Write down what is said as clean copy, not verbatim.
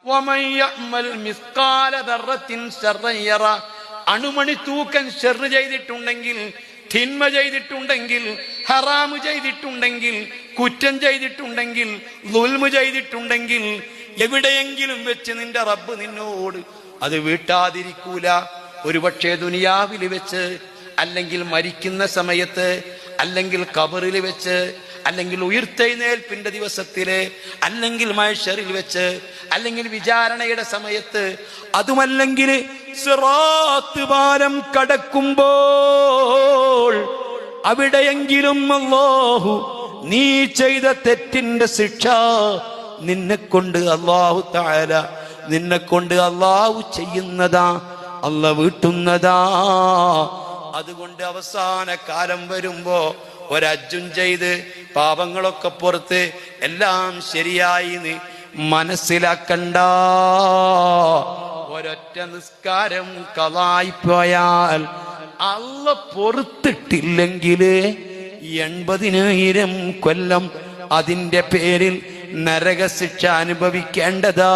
വമൻ യഅ്മൽ മിസ്കാല ദർറത്തിൻ ശർറൻ യറ. അണുമണി തൂക്കം ശർറ് ചെയ്തിട്ടുണ്ടെങ്കിൽ, തിന്മ ചെയ്തിട്ടുണ്ടെങ്കിൽ, ഹറാമ് ചെയ്തിട്ടുണ്ടെങ്കിൽ, കുറ്റം ചെയ്തിട്ടുണ്ടെങ്കിൽ, ദുൽമ് ചെയ്തിട്ടുണ്ടെങ്കിൽ, എവിടെയെങ്കിലും വെച്ച് നിന്റെ റബ്ബ് നിന്നോട് അത് വീട്ടാതിരിക്കൂല. ഒരുപക്ഷെ ദുനിയാവിൽ വെച്ച്, അല്ലെങ്കിൽ മരിക്കുന്ന സമയത്ത്, അല്ലെങ്കിൽ ഖബറിൽ വെച്ച്, അല്ലെങ്കിൽ ഉയർത്തെഴുന്നേൽപ്പിന്റെ ദിവസത്തില്, അല്ലെങ്കിൽ മഹ്ശറിൽ വെച്ച്, അല്ലെങ്കിൽ വിചാരണയുടെ സമയത്ത്, അതുമല്ലെങ്കിൽ സിറാത്ത് പാലം കടക്കുമ്പോൾ അവിടെയെങ്കിലും അല്ലാഹു നീ ചെയ്ത തെറ്റിന്റെ ശിക്ഷ നിന്നെക്കൊണ്ട് അല്ലാഹു തആല നിന്നെക്കൊണ്ട് അല്ലാഹു ചെയ്യുന്നതാ, അല്ലാഹു വീട്ടുന്നതാ. അതുകൊണ്ട് അവസാന കാലം വരുമ്പോ ഒരജ്ജും ചെയ്ത് പാപങ്ങളൊക്കെ പുറത്ത് എല്ലാം ശരിയായി നീ മനസ്സിലാക്കണ്ട. ഒരൊറ്റ നിസ്കാരം കളായിപ്പോയാൽ അള്ള പൊറത്തിട്ടില്ലെങ്കിൽ 80,000 കൊല്ലം അതിന്റെ പേരിൽ നരകശിക്ഷ അനുഭവിക്കേണ്ടതാ.